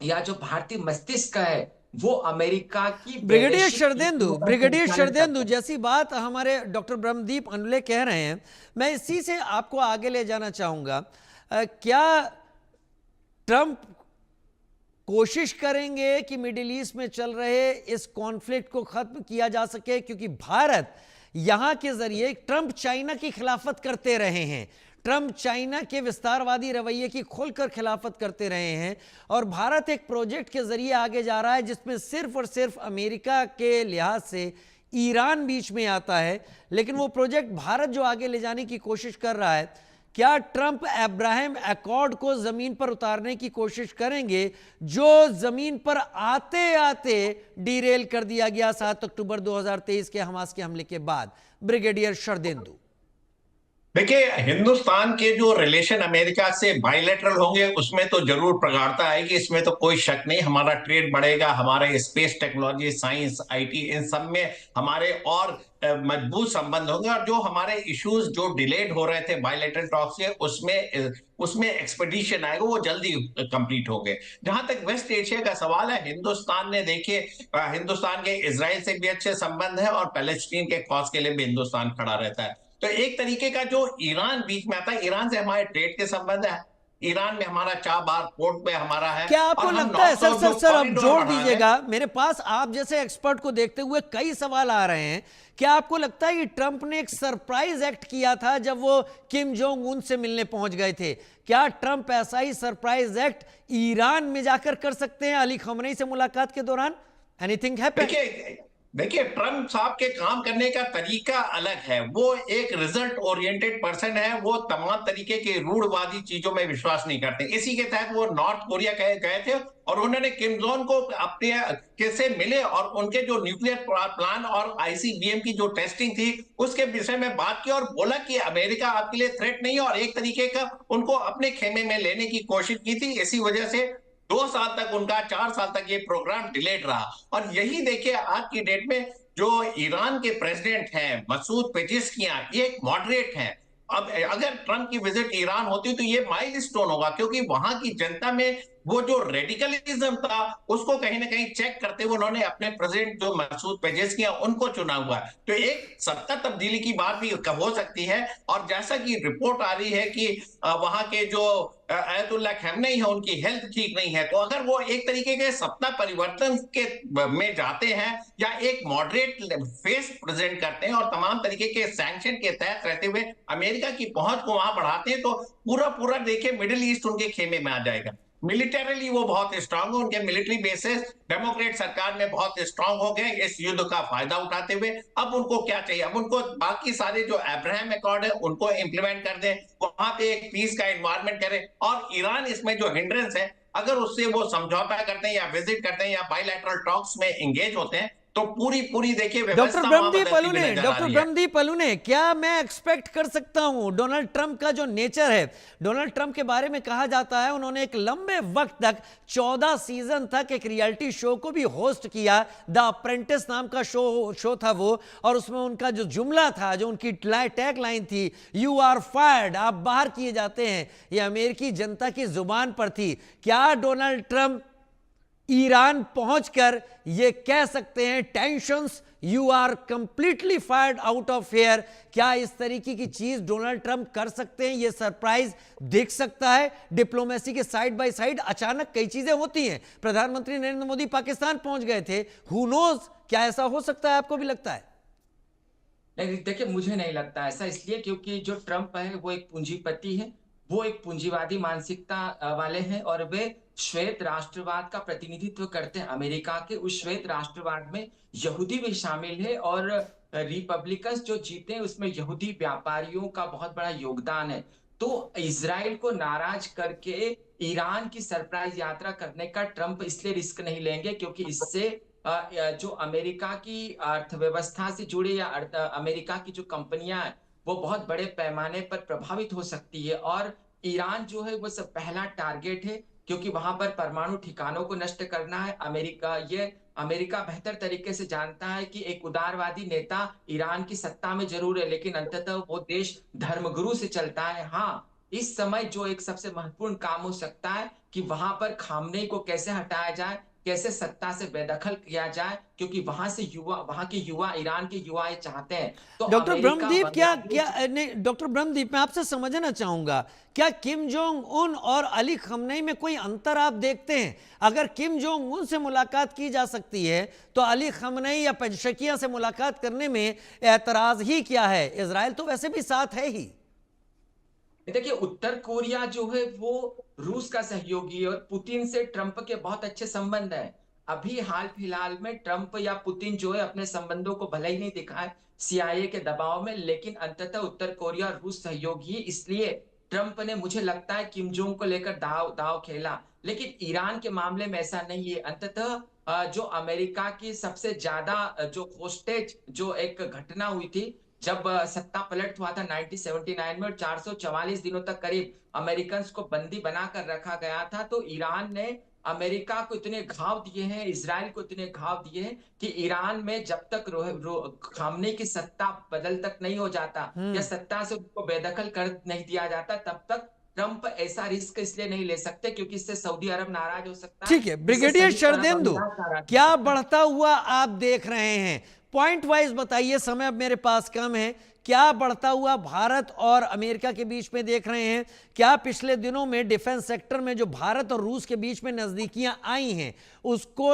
या जो भारतीय मस्तिष्क है वो अमेरिका की ब्रिगेडियर वैदेशिक शरदेंदु, नीतियों का ब्रिगेडियर संचालन शरदेंदु करता है। जैसी बात हमारे डॉक्टर ब्रह्मदीप अनुले कह रहे हैं, मैं इसी से आपको आगे ले जाना चाहूंगा। क्या ट्रंप कोशिश करेंगे कि मिडिल ईस्ट में चल रहे इस कॉन्फ्लिक्ट को खत्म किया जा सके? क्योंकि भारत यहां के जरिए ट्रंप चाइना की खिलाफत करते रहे हैं, ट्रंप चाइना के विस्तारवादी रवैये की खुलकर खिलाफत करते रहे हैं, और भारत एक प्रोजेक्ट के जरिए आगे जा रहा है जिसमें सिर्फ और सिर्फ अमेरिका के लिहाज से ईरान बीच में आता है। लेकिन वो प्रोजेक्ट भारत जो आगे ले जाने की कोशिश कर रहा है, क्या ट्रंप अब्राहम अकॉर्ड को जमीन पर उतारने की कोशिश करेंगे, जो जमीन पर आते आते डीरेल कर दिया गया 7 अक्टूबर 2023 के हमास के हमले के बाद? ब्रिगेडियर शरदेंदु। देखिए, हिंदुस्तान के जो रिलेशन अमेरिका से बायलैटरल होंगे उसमें तो जरूर प्रगाढ़ता आएगी, इसमें तो कोई शक नहीं। हमारा ट्रेड बढ़ेगा, हमारे स्पेस टेक्नोलॉजी, साइंस, आईटी, इन सब में हमारे और मजबूत संबंध होंगे। और जो हमारे इश्यूज जो डिलेड हो रहे थे बायलैटरल टॉक्स के, उसमें उसमें एक्सपेडिशन आएगा, वो जल्दी कंप्लीट हो गए। जहां तक वेस्ट एशिया का सवाल है, हिंदुस्तान ने देखिए, हिंदुस्तान के इसराइल से भी अच्छे संबंध है और पैलेस्टीन के कॉज के लिए भी हिंदुस्तान खड़ा रहता है। तो एक तरीके का जो ईरान बीच में आता है, ईरान से हमारे ट्रेड के संबंध है, ईरान में हमारा चाबार पोर्ट में हमारा है, क्या और आपको हम लगता है, नॉर्थ सर साउथ सर जो सर अब कॉरिडोर जोड़ बढ़ा रहे हैं। दीजिएगा, मेरे पास आप जैसे एक्सपर्ट को देखते हुए कई सवाल आ रहे हैं। क्या आपको लगता है कि ट्रंप ने एक सरप्राइज एक्ट किया था जब वो किम जोंग उन से मिलने पहुंच गए थे? क्या ट्रंप ऐसा ही सरप्राइज एक्ट ईरान में जाकर कर सकते हैं अली खamenei से मुलाकात के दौरान? Anything happen? देखिए देखिए ट्रम्प साहब के काम करने का तरीका अलग है। वो एक रिजल्ट ओरिएंटेड पर्सन है, वो तमाम तरीके के रूढ़वादी चीजों में विश्वास नहीं करते। इसी के तहत वो नॉर्थ कोरिया गए गए थे और उन्होंने किम जोन को अपने कैसे मिले और उनके जो न्यूक्लियर प्लान और आईसीबीएम की जो टेस्टिंग थी उसके विषय में बात की और बोला कि अमेरिका आपके लिए थ्रेट नहीं है, और एक तरीके का उनको अपने खेमे में लेने की कोशिश की थी। इसी वजह से 2 साल तक उनका, 4 साल तक ये प्रोग्राम डिलेड रहा। और यही देखिए आज की डेट में जो ईरान के प्रेसिडेंट हैं मसूद पेजिस्कियां, ये एक मॉडरेट हैं। अब अगर ट्रंप की विजिट ईरान होती तो ये माइलस्टोन होगा, क्योंकि वहां की जनता में वो जो रेडिकलिज्म था उसको कहीं ना कहीं चेक करते हुए उन्होंने अपने प्रेसिडेंट जो मसूद पेजेस्कियां उनको चुना हुआ है। तो एक सत्ता तब्दीली की बात भी हो सकती है। और जैसा कि रिपोर्ट आ रही है कि वहां के जो अयतुल्ला खamenei है उनकी हेल्थ ठीक नहीं है, तो अगर वो एक तरीके के सत्ता परिवर्तन के में जाते हैं या एक मॉडरेट फेस प्रेजेंट करते हैं और तमाम तरीके के सैंक्शन के तहत रहते हुए अमेरिका की पहुंच को वहां बढ़ाते हैं, तो पूरा पूरा देखिए मिडिल ईस्ट उनके खेमे में आ जाएगा। मिलिटरली वो बहुत स्ट्रांग हो, उनके मिलिट्री बेसिस डेमोक्रेट सरकार में बहुत स्ट्रांग हो गए इस युद्ध का फायदा उठाते हुए। अब उनको क्या चाहिए, अब उनको बाकी सारे जो अब्राहम अकॉर्ड है उनको इंप्लीमेंट कर दें, वहां पे एक पीस का एनवायरमेंट करें, और ईरान इसमें जो हिंड्रेंस है अगर उससे वो समझौता करते हैं या विजिट करते हैं या बायलैटरल टॉक्स में एंगेज होते हैं, तो पूरी पूरी देखिए डॉक्टर व्यवस्था वहां ब्रह्मदीप बदलती हुई अलूने, नजर आ डॉक्टर रही है। ब्रह्मदीप अलूने, क्या मैं एक्सपेक्ट कर सकता हूं डोनाल्ड ट्रंप का जो नेचर है? डोनाल्ड ट्रंप के बारे में कहा जाता है उन्होंने एक लंबे वक्त तक 14 सीजन तक एक रियलिटी शो को भी होस्ट किया, द अप्रेंटिस नाम का शो था वो, और उसमें उनका जो जुमला था, जो उनकी टैग लाइन थी, यू आर फायर्ड, आप बाहर किए जाते हैं, ये अमेरिकी जनता की जुबान पर थी। क्या डोनाल्ड ट्रंप ईरान पहुंचकर यह कह सकते हैं tensions, you are completely fired out of here? क्या इस तरीके की चीज डोनाल्ड ट्रंप कर सकते हैं? यह सरप्राइज दिख सकता है? डिप्लोमेसी के साइड बाय साइड अचानक कई चीजें होती हैं। प्रधानमंत्री नरेंद्र मोदी पाकिस्तान पहुंच गए थे, हु नोज, क्या ऐसा हो सकता है? आपको भी लगता है? नहीं देखिए, मुझे नहीं लगता ऐसा, इसलिए क्योंकि जो ट्रंप है वो एक पूंजीपति है, वो एक पूंजीवादी मानसिकता वाले हैं, और वे श्वेत राष्ट्रवाद का प्रतिनिधित्व करते हैं। अमेरिका के उस श्वेत राष्ट्रवाद में यहूदी भी शामिल है, और रिपब्लिकन्स जो जीते हैं उसमें यहूदी व्यापारियों का बहुत बड़ा योगदान है। तो इसराइल को नाराज करके ईरान की सरप्राइज यात्रा करने का ट्रंप इसलिए रिस्क नहीं लेंगे क्योंकि इससे जो अमेरिका की अर्थव्यवस्था से जुड़े या अमेरिका की जो कंपनियां हैं वो बहुत बड़े पैमाने पर प्रभावित हो सकती है। और ईरान जो है वो सब पहला टारगेट है, क्योंकि वहां पर परमाणु ठिकानों को नष्ट करना है। अमेरिका बेहतर तरीके से जानता है कि एक उदारवादी नेता ईरान की सत्ता में जरूर है, लेकिन अंततः वो देश धर्मगुरु से चलता है। हाँ, इस समय जो एक सबसे महत्वपूर्ण काम हो सकता है कि वहां पर खामनेई को कैसे हटाया जाए, कैसे सत्ता से बेदखल किया जाए, क्योंकि वहां के युवा, ईरान के युवा ये चाहते हैं। तो डॉक्टर अमेरिका, ब्रह्मदीप, क्या क्या बांग्लादेश। नहीं, डॉक्टर ब्रह्मदीप, मैं आपसे समझना चाहूंगा, क्या किम जोंग उन और अली खमनेई में कोई अंतर आप देखते हैं? अगर किम जोंग उन से मुलाकात की जा सकती है तो अली खमनेई या पेशेकिया से मुलाकात करने में एतराज ही क्या है? इजराइल तो वैसे भी साथ है ही। देखिए, उत्तर कोरिया जो है वो रूस का सहयोगी है, और पुतिन से ट्रंप के बहुत अच्छे संबंध हैं। अभी हाल फिलहाल में ट्रंप या पुतिन जो है अपने संबंधों को भले ही नहीं दिखाए सीआईए के दबाव में, लेकिन अंततः उत्तर कोरिया और रूस सहयोगी है। इसलिए ट्रंप ने, मुझे लगता है, किम जोंग को लेकर दाव दाव खेला। लेकिन ईरान के मामले में ऐसा नहीं है। अंततः जो अमेरिका की सबसे ज्यादा जो होस्टेज जो एक घटना हुई थी, जब सत्ता पलट हुआ था 1979 में, और 444 दिनों तक करीब अमेरिकन को बंदी बनाकर रखा गया था, तो ईरान ने अमेरिका को इतने घाव दिए हैं, इजराइल को इतने घाव दिए हैं कि ईरान में जब तक खामनेई की सत्ता बदल तक नहीं हो जाता या सत्ता से उसको बेदखल कर नहीं दिया जाता, तब तक ट्रंप ऐसा रिस्क इसलिए नहीं ले सकते क्योंकि इससे सऊदी अरब नाराज हो सकता है, ठीक है इससे ब्रिगेडियर संयुक्त अरब शरदेंदु, अमीरात नाराज हो क्या सकता है। बढ़ता हुआ आप देख रहे हैं? पॉइंट वाइज बताइए, समय अब मेरे पास कम है। क्या बढ़ता हुआ भारत और अमेरिका के बीच में देख रहे हैं? क्या पिछले दिनों में डिफेंस सेक्टर में जो भारत और रूस के बीच में नजदीकियां आई हैं उसको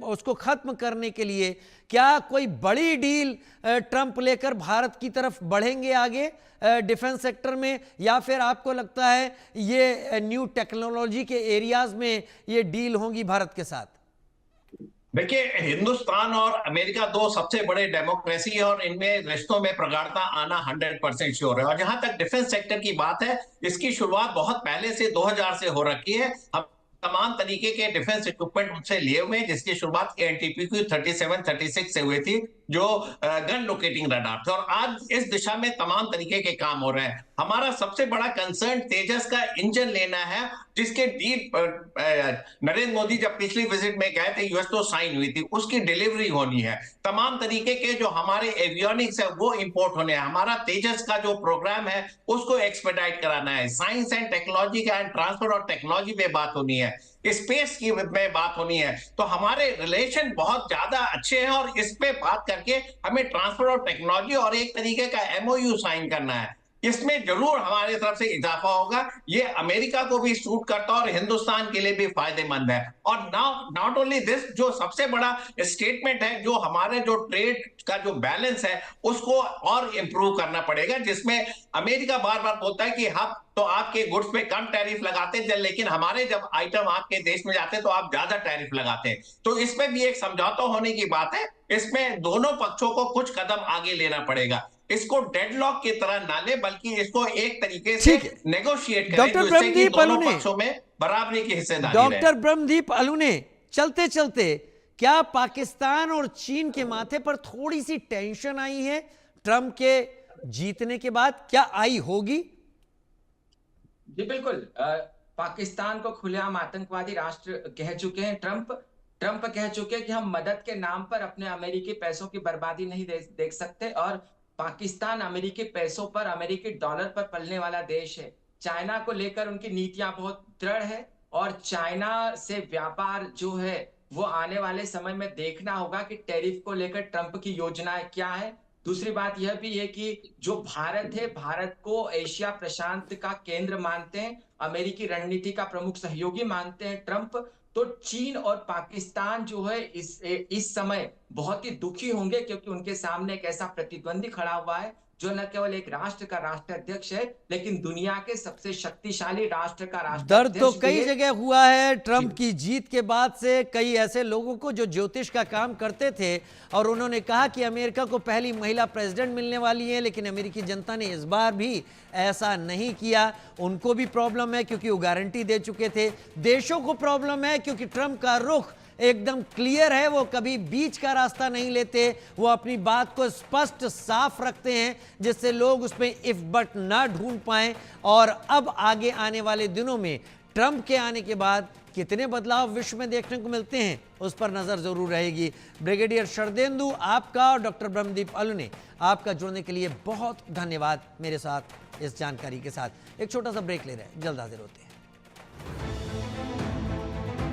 उसको खत्म करने के लिए क्या कोई बड़ी डील ट्रंप लेकर भारत की तरफ बढ़ेंगे आगे डिफेंस सेक्टर में, या फिर आपको लगता है ये न्यू टेक्नोलॉजी के एरियाज में ये डील होंगी भारत के साथ? देखिए, हिंदुस्तान और अमेरिका दो सबसे बड़े डेमोक्रेसी है और इनमें रिश्तों में प्रगाढ़ता आना 100% श्योर है। और जहां तक डिफेंस सेक्टर की बात है, इसकी शुरुआत बहुत पहले से 2000 से हो रखी है। हम तमाम तरीके के डिफेंस इक्विपमेंट उनसे लिए हुए हैं, जिसकी शुरुआत एनटीपीक्यू 37-36 से हुई थी, जो गन लोकेटिंग रडार थे। और आज इस दिशा में तमाम तरीके के काम हो रहे हैं। हमारा सबसे बड़ा कंसर्न तेजस का इंजन लेना है, जिसके डील नरेंद्र मोदी जब पिछली विजिट में गए थे यूएस तो साइन हुई थी, उसकी डिलीवरी होनी है। तमाम तरीके के जो हमारे एवियोनिक्स है वो इंपोर्ट होने हैं। हमारा तेजस का जो प्रोग्राम है उसको एक्सपेडाइट कराना है। साइंस एंड टेक्नोलॉजी का एंड ट्रांसफर और टेक्नोलॉजी में बात होनी है, स्पेस की में बात होनी है। तो हमारे रिलेशन बहुत ज्यादा अच्छे हैं और इस पे बात करके हमें ट्रांसफर और टेक्नोलॉजी और एक तरीके का एमओयू साइन करना है। इसमें जरूर हमारी तरफ से इजाफा होगा। ये अमेरिका को भी सूट करता है और हिंदुस्तान के लिए भी फायदेमंद है। और नॉट ओनली दिस, जो सबसे बड़ा स्टेटमेंट है, जो हमारे जो ट्रेड का जो बैलेंस है उसको और इंप्रूव करना पड़ेगा, जिसमें अमेरिका बार बार बोलता है कि हम तो आपके गुड्स पे कम टैरिफ लगाते हैं, लेकिन हमारे जब आइटम आपके देश में जाते हैं तो आप ज्यादा टैरिफ लगाते हैं। तो इसमें भी एक समझौता होने की बात है। इसमें दोनों पक्षों को कुछ कदम आगे लेना पड़ेगा। इसको डेडलॉक की तरह ना ले, बल्कि इसको एक तरीके से ठीक है नेगोशिएट करें, डॉक्टर जिससे कि ब्रह्मदीप दोनों अलूने, पक्षों में बराबरी की हिस्सेदारी रहे। डॉक्टर ब्रह्मदीप अलूने, चलते चलते क्या पाकिस्तान और चीन के माथे पर थोड़ी सी टेंशन आई है ट्रंप के जीतने के बाद? क्या आई होगी? जी बिल्कुल। पाकिस्तान को खुलेआम आतंकवादी राष्ट्र कह चुके हैं ट्रंप। ट्रंप कह चुके हैं कि हम मदद के नाम पर अपने अमेरिकी पैसों की बर्बादी नहीं देख सकते, और पाकिस्तान अमेरिकी पैसों पर, अमेरिकी डॉलर पर पलने वाला देश है। चाइना को लेकर उनकी नीतियां बहुत दृढ़ है, और चाइना से व्यापार जो है वो आने वाले समय में देखना होगा कि टैरिफ को लेकर ट्रंप की योजनाएं क्या है। दूसरी बात यह भी है कि जो भारत है, भारत को एशिया प्रशांत का केंद्र मानते हैं, अमेरिकी रणनीति का प्रमुख सहयोगी मानते हैं ट्रंप। तो चीन और पाकिस्तान जो है इस समय बहुत ही दुखी होंगे, क्योंकि उनके सामने एक ऐसा प्रतिद्वंदी खड़ा हुआ है जो न केवल एक राष्ट्र का राष्ट्राध्यक्ष है, लेकिन दुनिया के सबसे शक्तिशाली राष्ट्र का दर्द तो राष्ट्राध्यक्ष भी कई है। जगह हुआ है ट्रंप की जीत के बाद से। कई ऐसे लोगों को जो ज्योतिष का काम करते थे और उन्होंने कहा कि अमेरिका को पहली महिला प्रेसिडेंट मिलने वाली है, लेकिन अमेरिकी जनता ने इस बार भी ऐसा नहीं किया। उनको भी प्रॉब्लम है क्योंकि वो गारंटी दे चुके थे। देशों को प्रॉब्लम है क्योंकि ट्रंप का रुख एकदम क्लियर है, वो कभी बीच का रास्ता नहीं लेते, वो अपनी बात को स्पष्ट साफ रखते हैं, जिससे लोग उसमें इफ बट ना ढूंढ पाएं। और अब आगे आने वाले दिनों में ट्रंप के आने के बाद कितने बदलाव विश्व में देखने को मिलते हैं उस पर नजर जरूर रहेगी। ब्रिगेडियर शरदेंदु, आपका और डॉक्टर ब्रह्मदीप अलूने, आपका जुड़ने के लिए बहुत धन्यवाद मेरे साथ। इस जानकारी के साथ एक छोटा सा ब्रेक ले रहे हैं, जल्द हाजिर होते हैं।